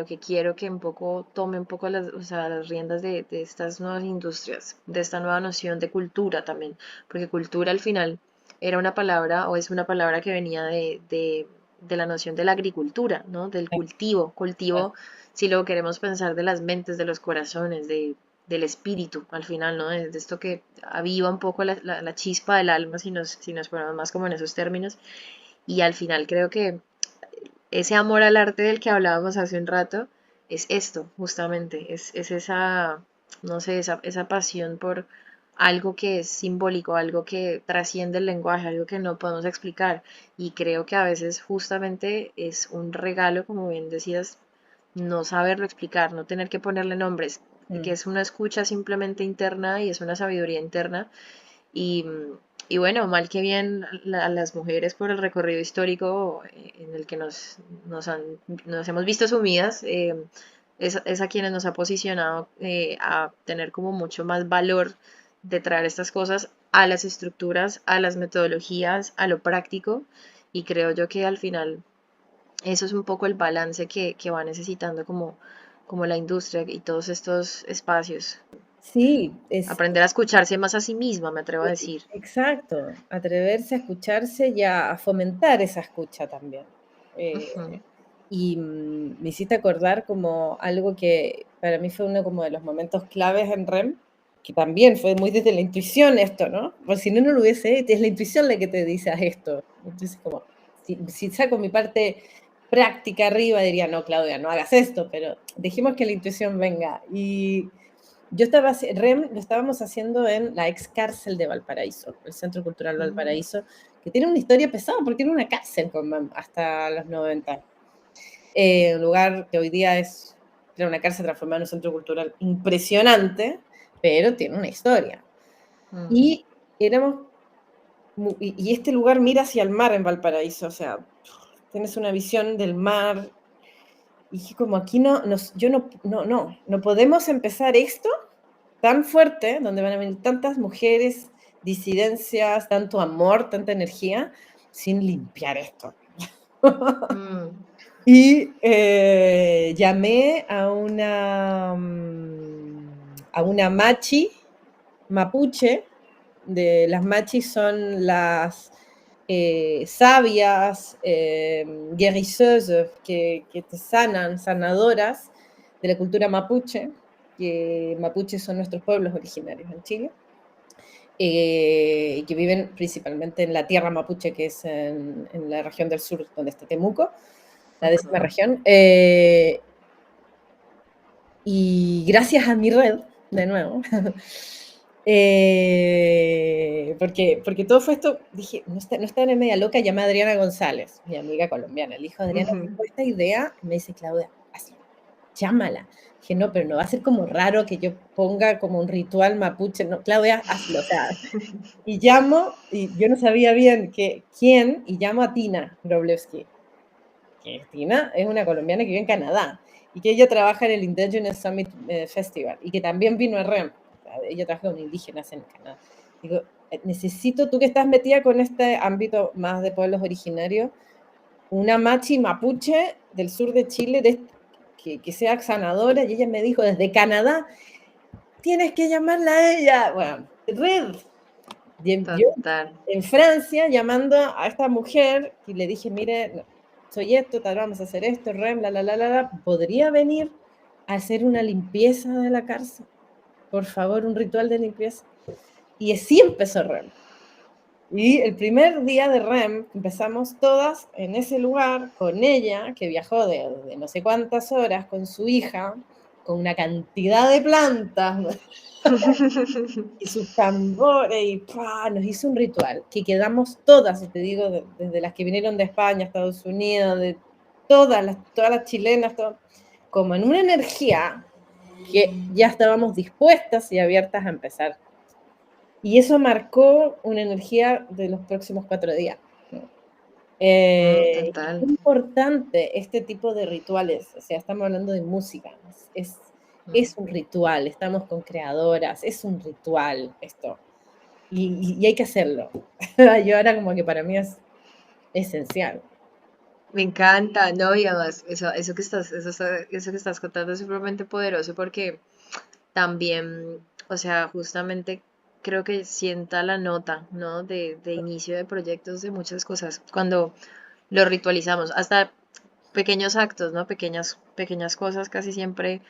que quiero que un poco tome un poco las, o sea, las riendas de estas nuevas industrias, de esta nueva noción de cultura también, porque cultura al final era una palabra o es una palabra que venía de la noción de la agricultura, ¿no? Del cultivo, cultivo, si lo queremos pensar de las mentes, de los corazones, del espíritu, al final, ¿no? De esto que aviva un poco la chispa del alma, si nos ponemos más como en esos términos. Y al final creo que ese amor al arte del que hablábamos hace un rato es esto, justamente, es esa, no sé, esa pasión por algo que es simbólico, algo que trasciende el lenguaje, algo que no podemos explicar. Y creo que a veces justamente es un regalo, como bien decías, no saberlo explicar, no tener que ponerle nombres, que Mm. es una escucha simplemente interna y es una sabiduría interna y, y bueno, mal que bien, las mujeres por el recorrido histórico en el que nos hemos visto sumidas, es a quienes nos ha posicionado a tener como mucho más valor de traer estas cosas a las estructuras, a las metodologías, a lo práctico. Y creo yo que al final eso es un poco el balance que va necesitando como la industria y todos estos espacios. Sí, es Aprender a escucharse más a sí misma, me atrevo a decir. exacto, atreverse a escucharse y a fomentar esa escucha también. Eh, Ujú. y me hiciste acordar como algo que para mí fue uno como de los momentos claves en REM, que también fue muy desde la intuición esto, ¿no? Porque si no, no lo hubiese hecho, es la intuición la que te dice haz esto. Entonces, como, si saco mi parte práctica arriba, diría, no, Claudia, no hagas esto, pero dejemos que la intuición venga. Y yo estaba, REM lo estábamos haciendo en la ex cárcel de Valparaíso, el Centro Cultural Mm. Valparaíso, que tiene una historia pesada porque era una cárcel hasta los 90. Un lugar que hoy día era una cárcel transformada en un centro cultural impresionante, pero tiene una historia. Mm. Y éramos, y este lugar mira hacia el mar en Valparaíso, o sea, tienes una visión del mar. Y dije, como aquí yo no podemos empezar esto tan fuerte, donde van a venir tantas mujeres, disidencias, tanto amor, tanta energía, sin limpiar esto. Mm. Y llamé a una machi mapuche. Las machis son las sabias, guérisseuses, que te sanan, sanadoras de la cultura mapuche, que mapuches son nuestros pueblos originarios en Chile, y que viven principalmente en la tierra mapuche, que es en la región del sur, donde está Temuco, la Ok. décima región. Y gracias a mi red, de nuevo, porque todo fue esto, dije, no está en media loca, llamé a Adriana González, mi amiga colombiana. Le dijo, Adriana, Ujú. tengo esta idea. Y me dice, Claudia, hazlo, llámala. Dije, no, pero no va a ser como raro que yo ponga como un ritual mapuche. No, Claudia, hazlo. O sea, y llamo, y yo no sabía bien quién, y llamo a Tina Wroblewski, que Tina es una colombiana que vive en Canadá y que ella trabaja en el Indigenous Summit Festival y que también vino a REM. Ella trabaja con indígenas en Canadá. Digo, necesito, tú que estás metida con este ámbito más de pueblos originarios, una machi mapuche del sur de Chile que sea sanadora. Y ella me dijo, desde Canadá, tienes que llamarla a ella. Bueno, red. Yo Total. en Francia llamando a esta mujer y le dije, mire, soy esto, tal, vamos a hacer esto, REM, ¿podría venir a hacer una limpieza de la cárcel? Por favor, un ritual de limpieza. Y así empezó REM. Y el primer día de REM empezamos todas en ese lugar con ella, que viajó de no sé cuántas horas con su hija, con una cantidad de plantas, y sus tambores, y ¡pua! Nos hizo un ritual que quedamos todas, y te digo, desde las que vinieron de España, Estados Unidos, de todas las chilenas, como en una energía que ya estábamos dispuestas y abiertas a empezar. Y eso marcó una energía de los próximos 4 días, ¿no? Es Total. importante este tipo de rituales, o sea, estamos hablando de música, es un ritual, estamos con creadoras, es un ritual esto, y hay que hacerlo. Yo ahora como que para mí es esencial. Me encanta, ¿no? Y además, eso que estás contando es supremamente poderoso porque también, o sea, justamente creo que sienta la nota, ¿no? De inicio de proyectos, de muchas cosas, cuando lo ritualizamos, hasta pequeños actos, ¿no? Pequeñas cosas casi siempre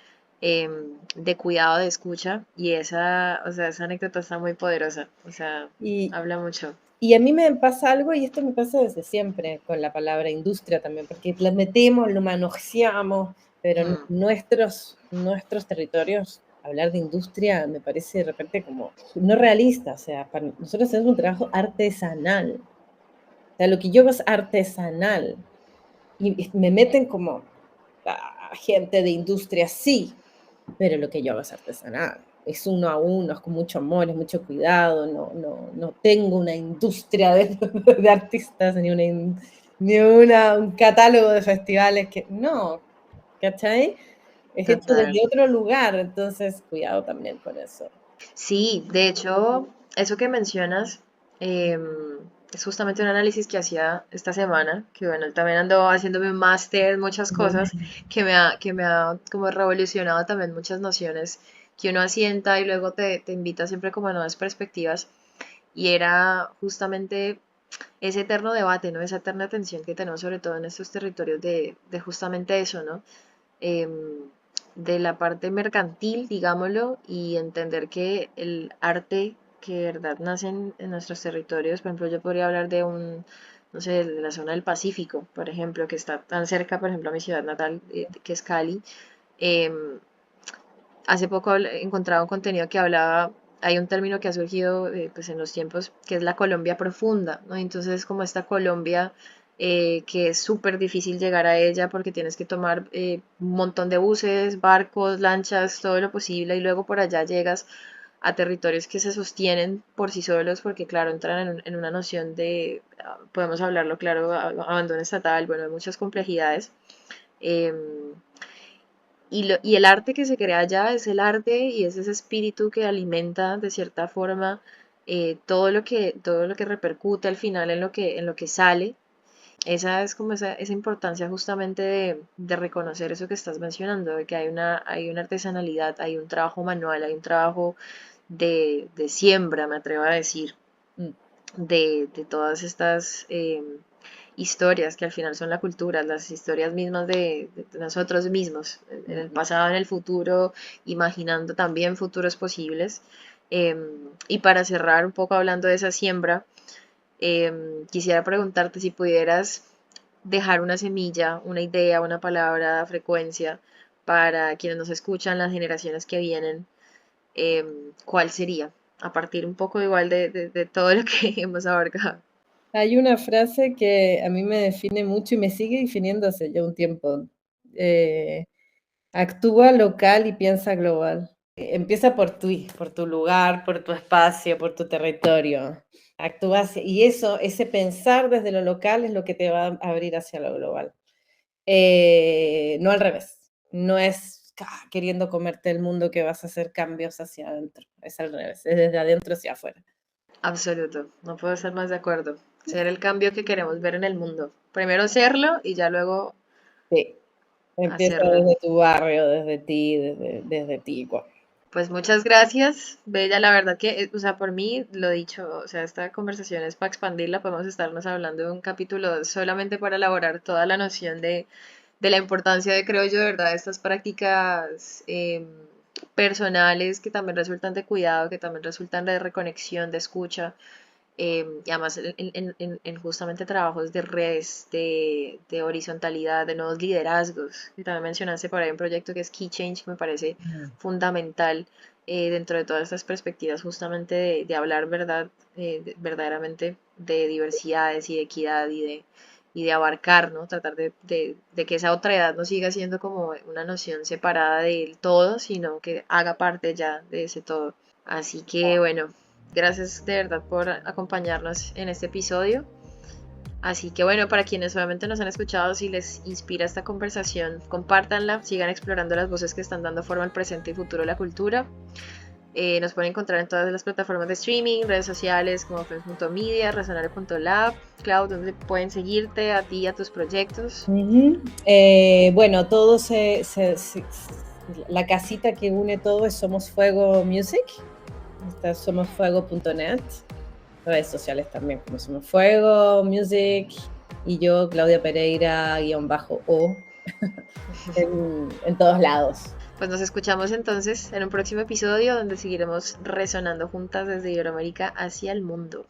de cuidado de escucha y o sea, esa anécdota está muy poderosa, o sea, Y, habla mucho. y a mí me pasa algo, y esto me pasa desde siempre con la palabra industria también, porque la metemos, lo manoseamos, pero Mm. nuestros territorios, hablar de industria me parece de repente como no realista. O sea, para nosotros hacemos un trabajo artesanal. O sea, lo que yo hago es artesanal. Y me meten como gente de industria, sí, pero lo que yo hago es artesanal. Es uno a uno, es con mucho amor, es mucho cuidado. No tengo una industria de artistas, un catálogo de festivales que no, ¿cachai? Es hecho Total. desde otro lugar, entonces cuidado también con eso. Sí, de hecho, eso que mencionas, es justamente un análisis que hacía esta semana, que bueno, él también ando haciéndome un máster, muchas cosas, que me ha como revolucionado también muchas nociones que uno asienta y luego te invita siempre como a nuevas perspectivas. Y era justamente ese eterno debate, ¿no? Esa eterna tensión que tenemos sobre todo en estos territorios de justamente eso, ¿no? Em, de la parte mercantil, digámoslo, y entender que el arte que de verdad nace en nuestros territorios, por ejemplo, yo podría hablar de un, no sé, de la zona del Pacífico, por ejemplo, que está tan cerca, por ejemplo, a mi ciudad natal, que es Cali. Em, Hace poco encontraba un contenido que hablaba, hay un término que ha surgido pues en los tiempos, que es la Colombia profunda, ¿no? Entonces, como esta Colombia que es súper difícil llegar a ella porque tienes que tomar un montón de buses, barcos, lanchas, todo lo posible, y luego por allá llegas a territorios que se sostienen por sí solos, porque claro, entran en una noción de, podemos hablarlo claro, abandono estatal, bueno, hay muchas complejidades. em, y el arte que se crea allá es el arte y es ese espíritu que alimenta de cierta forma todo lo que repercute al final en lo que sale. Esa es como esa importancia justamente de reconocer eso que estás mencionando, de que hay una artesanalidad, hay un trabajo manual, hay un trabajo de siembra, me atrevo a decir, Mm, de todas estas historias que al final son la cultura, las historias mismas de nosotros mismos, en el mm. pasado, en el futuro, imaginando también futuros posibles. Y para cerrar un poco hablando de esa siembra, quisiera preguntarte si pudieras dejar una semilla, una idea, una palabra, frecuencia para quienes nos escuchan, las generaciones que vienen, ¿cuál sería? A partir un poco igual de todo lo que hemos abarcado. Hay una frase que a mí me define mucho y me sigue definiendo hace ya un tiempo. Eh, Actúa local y piensa global. Empieza por tu lugar, por tu espacio, por tu territorio. Actúa y eso, ese pensar desde lo local es lo que te va a abrir hacia lo global. No al revés. No es queriendo comerte el mundo que vas a hacer cambios hacia adentro. Es al revés, es desde adentro hacia afuera. Absoluto, no puedo estar más de acuerdo. Ser el cambio que queremos ver en el mundo. Primero serlo y ya luego Sí, empieza hacerlo. desde tu barrio, desde ti. Pues muchas gracias, Bella. La verdad que, o sea, por mí, lo dicho, o sea, esta conversación es para expandirla. Podemos estarnos hablando de un capítulo solamente para elaborar toda la noción de la importancia de, creo yo, de verdad, estas prácticas personales que también resultan de cuidado, que también resultan de reconexión, de escucha. Y además en justamente trabajos de redes, de horizontalidad, de nuevos liderazgos. Y también mencionaste por ahí un proyecto que es Key Change, que me parece Mm. fundamental dentro de todas estas perspectivas justamente de hablar verdaderamente de diversidades y de equidad y de abarcar, ¿no? Tratar de que esa otra edad no siga siendo como una noción separada del todo, sino que haga parte ya de ese todo. Así que bueno, gracias de verdad por acompañarnos en este episodio. Así que bueno, para quienes solamente nos han escuchado, si les inspira esta conversación, compártanla, sigan explorando las voces que están dando forma al presente y futuro de la cultura. Nos pueden encontrar en todas las plataformas de streaming, redes sociales como friends.media, resonare.lab. Cloud, donde pueden seguirte a ti y a tus proyectos. Ujú. Bueno, todo la casita que une todo es Somos Fuego Music, está somosfuego.net, redes sociales también como Somos Fuego Music y yo, Claudia Pereira, _o, en todos lados. Pues nos escuchamos entonces en un próximo episodio donde seguiremos resonando juntas desde Iberoamérica hacia el mundo.